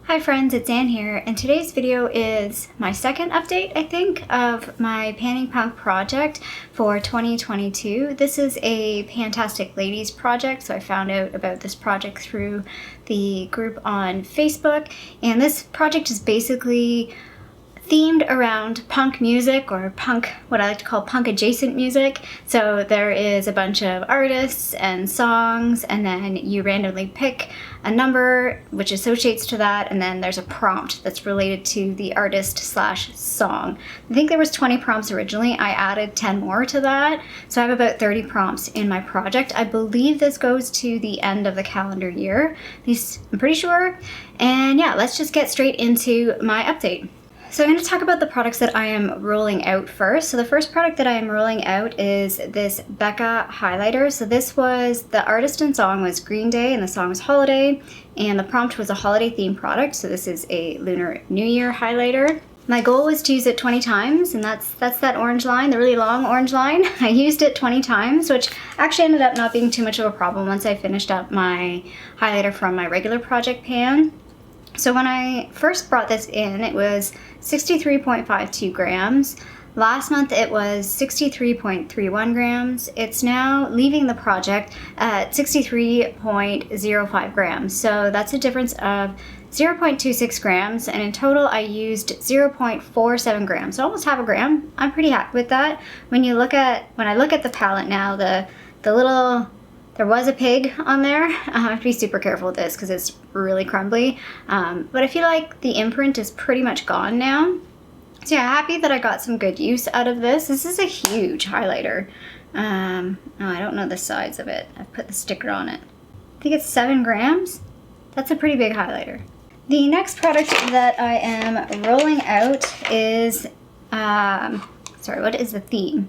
Hi friends, it's Anne here, and today's video is my second update, I think, of my Panning Punk project for 2022. This is a Fantastic Ladies project, so I found out about this project through the group on Facebook, and this project is basically themed around punk music, or punk, what I like to call punk adjacent music. So there is a bunch of artists and songs, and then you randomly pick a number which associates to that, and then there's a prompt that's related to the artist slash song. I think there was 20 prompts originally. I added 10 more to that, so I have about 30 prompts in my project. I believe this goes to the end of the calendar year, at least I'm pretty sure. And yeah, let's just get straight into my update. So I'm going to talk about the products that I am rolling out first. So the first product that I am rolling out is this Becca Highlighter. So this was, the artist and song was Green Day, and the song was Holiday, and the prompt was a holiday themed product. So this is a Lunar New Year highlighter. My goal was to use it 20 times, and that's that orange line, the really long orange line. I used it 20 times, which actually ended up not being too much of a problem once I finished up my highlighter from my regular project pan. So when I first brought this in, it was 63.52 grams. Last month it was 63.31 grams. It's now leaving the project at 63.05 grams. So that's a difference of 0.26 grams, and in total I used 0.47 grams, so almost half a gram. I'm pretty happy with that. When I look at the palette now, the little, there was a pig on there. I have to be super careful with this because it's really crumbly. But I feel like the imprint is pretty much gone now. So yeah, happy that I got some good use out of this. This is a huge highlighter. Oh, I don't know the size of it. I've put the sticker on it. I think it's 7 grams. That's a pretty big highlighter. The next product that I am rolling out is, sorry, what is the theme?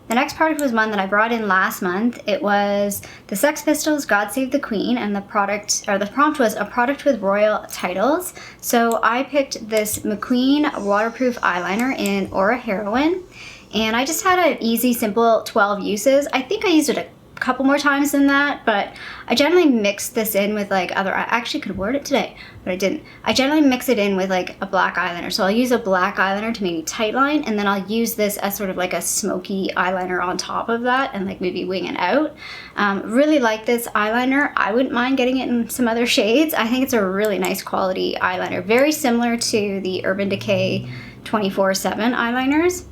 The next product was one that I brought in last month. It was the Sex Pistols' God Save the Queen, and the prompt was a product with royal titles. So I picked this MCqueen waterproof eyeliner in Aura Heroine, and I just had an easy, simple 12 uses. I think I used it a couple more times than that, but I generally mix this in with like other, I actually could wear it today, but I didn't. I generally mix it in with like a black eyeliner. So I'll use a black eyeliner to maybe tightline, and then I'll use this as sort of like a smoky eyeliner on top of that, and like maybe wing it out. Really like this eyeliner. I wouldn't mind getting it in some other shades. I think it's a really nice quality eyeliner, very similar to the Urban Decay 24/7 eyeliners.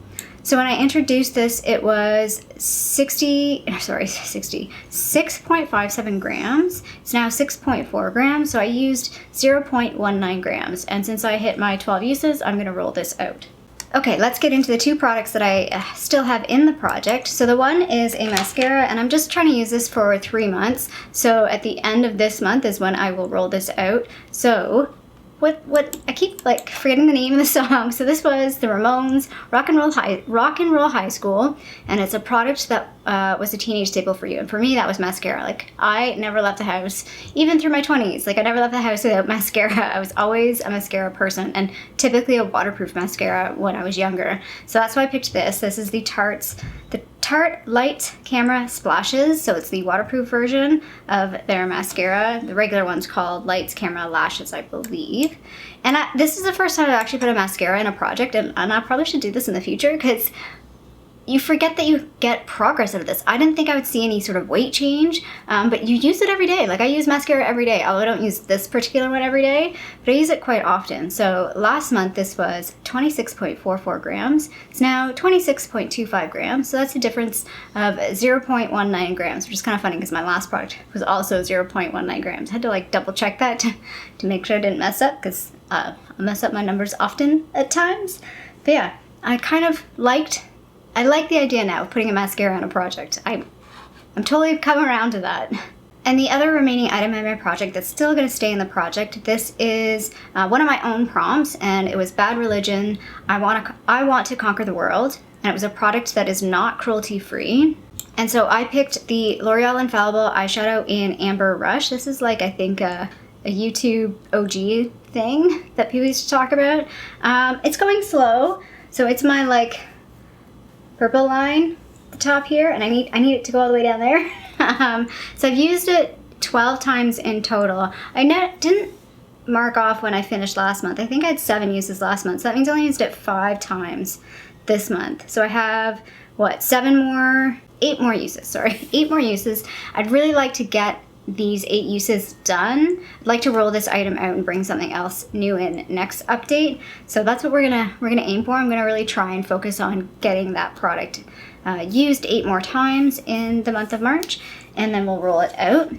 So when I introduced this, it was 6.57 grams. It's now 6.4 grams, so I used 0.19 grams. And since I hit my 12 uses, I'm gonna roll this out. Okay, let's get into the two products that I still have in the project. So the one is a mascara, and I'm just trying to use this for 3 months. So at the end of this month is when I will roll this out. So what I keep like forgetting the name of the song. So this was the Ramones' Rock and Roll High School, and it's a product that was a teenage staple for you. And for me, that was mascara. Like, I never left the house, even through my 20s. Like, I never left the house without mascara. I was always a mascara person, and typically a waterproof mascara when I was younger. So that's why I picked this. This is the Tarte Light Camera Splashes. So it's the waterproof version of their mascara. The regular one's called Lights Camera Lashes, I believe. And this is the first time I've actually put a mascara in a project, and I probably should do this in the future because you forget that you get progress out of this. I didn't think I would see any sort of weight change, but you use it every day. Like, I use mascara every day, although I don't use this particular one every day, but I use it quite often. So last month this was 26.44 grams. It's now 26.25 grams, so that's a difference of 0.19 grams, which is kind of funny because my last product was also 0.19 grams. I had to like double check that to make sure I didn't mess up, because I mess up my numbers often at times. But yeah, I like the idea now of putting a mascara on a project. I'm totally come around to that. And the other remaining item in my project that's still going to stay in the project, this is one of my own prompts, and it was Bad Religion, I want to conquer the world, and it was a product that is not cruelty free. And so I picked the L'Oreal Infallible Eyeshadow in Amber Rush. This is like, I think, a YouTube OG thing that people used to talk about. It's going slow, so it's my like purple line at the top here, and I need it to go all the way down there. So I've used it 12 times in total. I didn't mark off when I finished last month. I think I had 7 uses last month, so that means I only used it 5 times this month. So I have, what, 8 more uses, sorry, 8 more uses. I'd really like to get these 8 uses done. I'd like to roll this item out and bring something else new in next update. So that's what we're gonna aim for. I'm gonna really try and focus on getting that product used 8 more times in the month of March, and then we'll roll it out.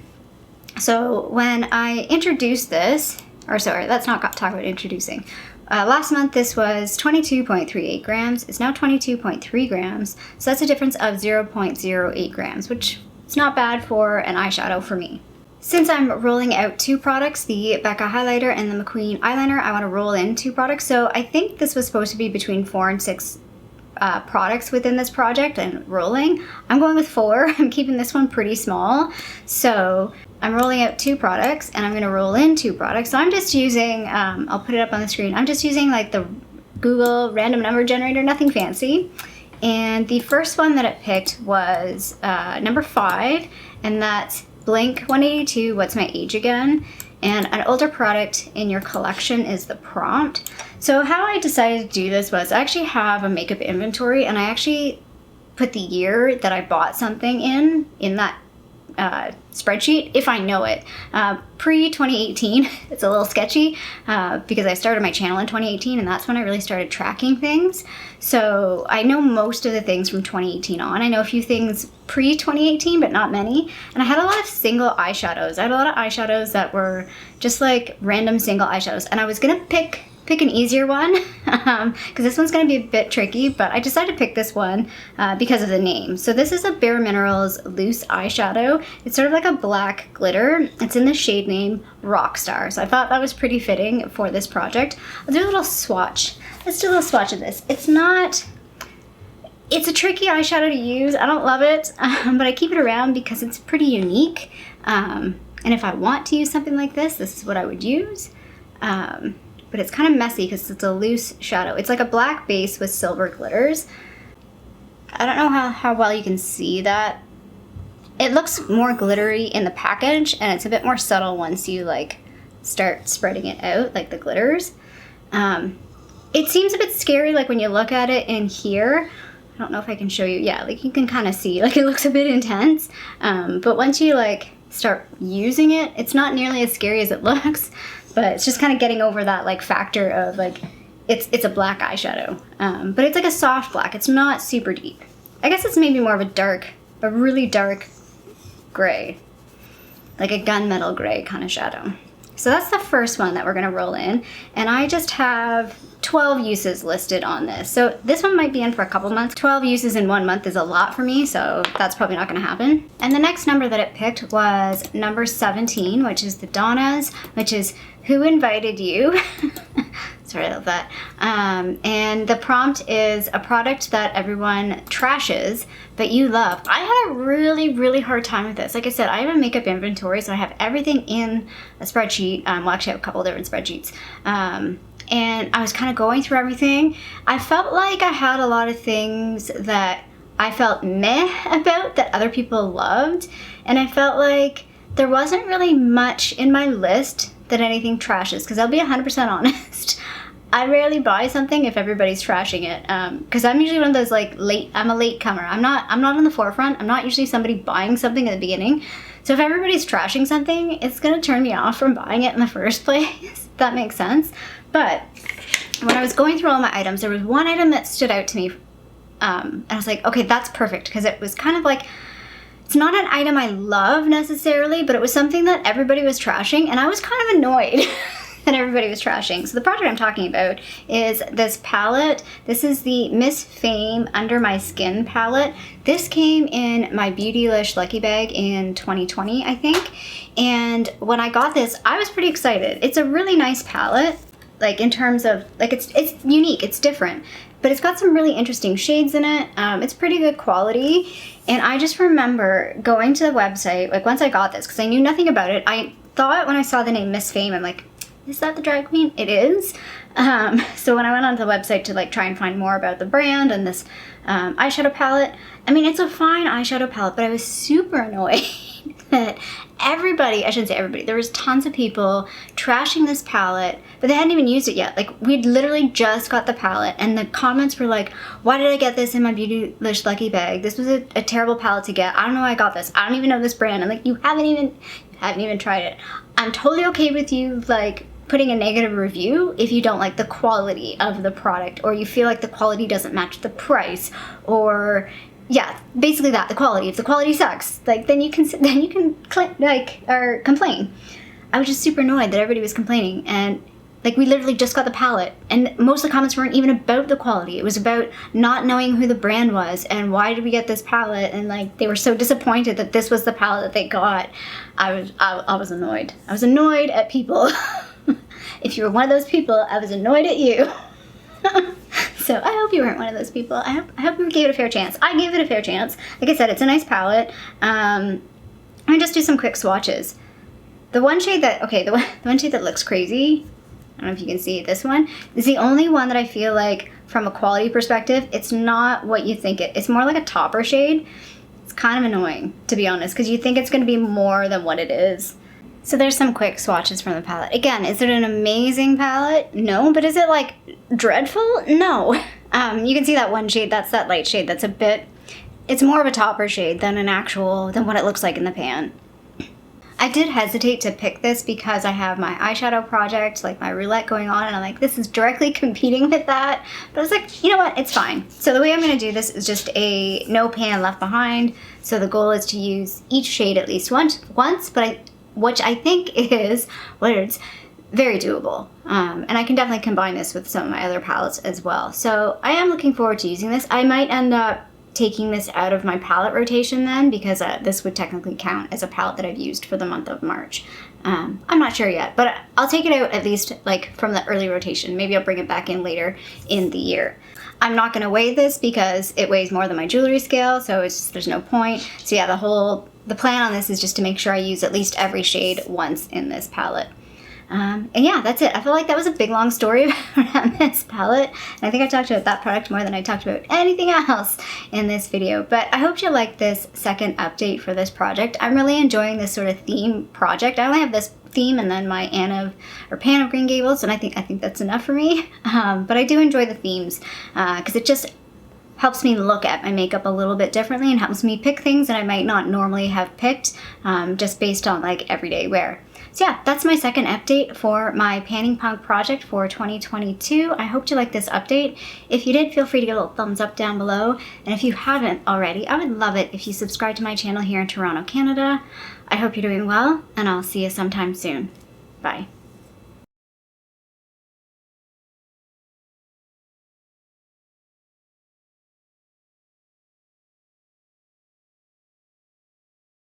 So when I introduced this, or sorry, let's not talk about introducing. Last month this was 22.38 grams. It's now 22.3 grams. So that's a difference of 0.08 grams, which is not bad for an eyeshadow for me. Since I'm rolling out 2 products, the Becca Highlighter and the MCqueen Eyeliner, I want to roll in 2 products. So I think this was supposed to be between 4 and 6 products within this project and rolling. I'm going with 4. I'm keeping this one pretty small. So I'm rolling out 2 products and I'm going to roll in 2 products. So I'm just using, I'll put it up on the screen. I'm just using like the Google random number generator, nothing fancy. And the first one that it picked was number 5, and that's Blink 182, What's My Age Again? And an older product in your collection is the prompt. So how I decided to do this was I actually have a makeup inventory, and I actually put the year that I bought something in that spreadsheet, if I know it. Pre-2018, it's a little sketchy because I started my channel in 2018, and that's when I really started tracking things. So I know most of the things from 2018 on. I know a few things pre-2018, but not many. And I had a lot of single eyeshadows. I had a lot of eyeshadows that were just like random single eyeshadows, and I was gonna pick an easier one because this one's going to be a bit tricky, but I decided to pick this one because of the name. So this is a Bare Minerals loose eyeshadow. It's sort of like a black glitter. It's in the shade name Rockstar. So I thought that was pretty fitting for this project. I'll do a little swatch. Let's do a little swatch of this. It's a tricky eyeshadow to use. I don't love it, but I keep it around because it's pretty unique. And if I want to use something like this is what I would use. But it's kind of messy because it's a loose shadow. It's like a black base with silver glitters. I don't know how well you can see that. It looks more glittery in the package, and it's a bit more subtle once you like start spreading it out, like the glitters. It seems a bit scary, like when you look at it in here. I don't know if I can show you. Yeah, like you can kind of see, like it looks a bit intense. But once you like start using it, it's not nearly as scary as it looks. But it's just kind of getting over that like factor of like, it's a black eyeshadow. But it's like a soft black. It's not super deep. I guess it's maybe more of a really dark gray. Like a gunmetal gray kind of shadow. So that's the first one that we're gonna roll in. And I just have 12 uses listed on this. So this one might be in for a couple months. 12 uses in 1 month is a lot for me, so that's probably not gonna happen. And the next number that it picked was number 17, which is the Donna's, which is Who Invited You? Sorry about that. And the prompt is a product that everyone trashes, but you love. I had a really, really hard time with this. Like I said, I have a makeup inventory, so I have everything in a spreadsheet. Well, actually I have a couple different spreadsheets. And I was kind of going through everything. I felt like I had a lot of things that I felt meh about that other people loved. And I felt like there wasn't really much in my list that anything trashes, because I'll be 100% honest. I rarely buy something if everybody's trashing it, because I'm usually one of those like I'm a late comer. I'm not on the forefront. I'm not usually somebody buying something at the beginning. So if everybody's trashing something, it's gonna turn me off from buying it in the first place. If that makes sense. But when I was going through all my items, there was one item that stood out to me, and I was like, okay, that's perfect, because it was kind of like, it's not an item I love necessarily, but it was something that everybody was trashing, and I was kind of annoyed that everybody was trashing. So the project I'm talking about is this palette. This is the Miss Fame Under My Skin palette. This came in my Beautylish Lucky Bag in 2020, I think. And when I got this, I was pretty excited. It's a really nice palette, like in terms of, like it's unique, it's different, but it's got some really interesting shades in it. It's pretty good quality. And I just remember going to the website, like once I got this, because I knew nothing about it. I thought when I saw the name Miss Fame, I'm like, is that the drag queen? It is. So when I went onto the website to like try and find more about the brand and this eyeshadow palette, I mean, it's a fine eyeshadow palette, but I was super annoyed that everybody, I shouldn't say everybody, there was tons of people trashing this palette, but they hadn't even used it yet. Like, we'd literally just got the palette, and the comments were like, why did I get this in my Beautylish Lucky Bag? This was a terrible palette to get. I don't know why I got this. I don't even know this brand. I'm like, you haven't even tried it. I'm totally okay with you, like, putting a negative review if you don't like the quality of the product, or you feel like the quality doesn't match the price, or yeah, basically that, the quality. If the quality sucks, like, then you can complain. I was just super annoyed that everybody was complaining, and like, we literally just got the palette, and most of the comments weren't even about the quality. It was about not knowing who the brand was and why did we get this palette, and like, they were so disappointed that this was the palette that they got. I was annoyed. I was annoyed at people. If you were one of those people, I was annoyed at you. So I hope you weren't one of those people. I hope you gave it a fair chance. I gave it a fair chance. Like I said, it's a nice palette. I'm gonna just do some quick swatches. The one shade that, okay, the one shade that looks crazy, I don't know if you can see, this one is the only one that I feel like, from a quality perspective, it's not what you think it's more like a topper shade. It's kind of annoying, to be honest, because you think it's gonna be more than what it is. So there's some quick swatches from the palette. Again, is it an amazing palette? No. But is it like dreadful? No. You can see that one shade, that's that light shade. That's a bit, it's more of a topper shade than than what it looks like in the pan. I did hesitate to pick this because I have my eyeshadow project, like my roulette going on, and I'm like, this is directly competing with that. But I was like, you know what, it's fine. So the way I'm gonna do this is just a no pan left behind. So the goal is to use each shade at least once, but which I think is, words, very doable. And I can definitely combine this with some of my other palettes as well. So I am looking forward to using this. I might end up taking this out of my palette rotation then, because this would technically count as a palette that I've used for the month of March. I'm not sure yet, but I'll take it out at least like from the early rotation. Maybe I'll bring it back in later in the year. I'm not gonna weigh this because it weighs more than my jewelry scale, so there's no point. So yeah, the plan on this is just to make sure I use at least every shade once in this palette. And yeah, that's it. I feel like that was a big long story around this palette. And I think I talked about that product more than I talked about anything else in this video. But I hope you liked this second update for this project. I'm really enjoying this sort of theme project. I only have this theme and then my pan of Green Gables, and I think that's enough for me. But I do enjoy the themes because it just helps me look at my makeup a little bit differently and helps me pick things that I might not normally have picked just based on like everyday wear. So yeah, that's my second update for my Panning Punk project for 2022. I hope you liked this update. If you did, feel free to give a little thumbs up down below. And if you haven't already, I would love it if you subscribe to my channel here in Toronto, Canada. I hope you're doing well, and I'll see you sometime soon. Bye.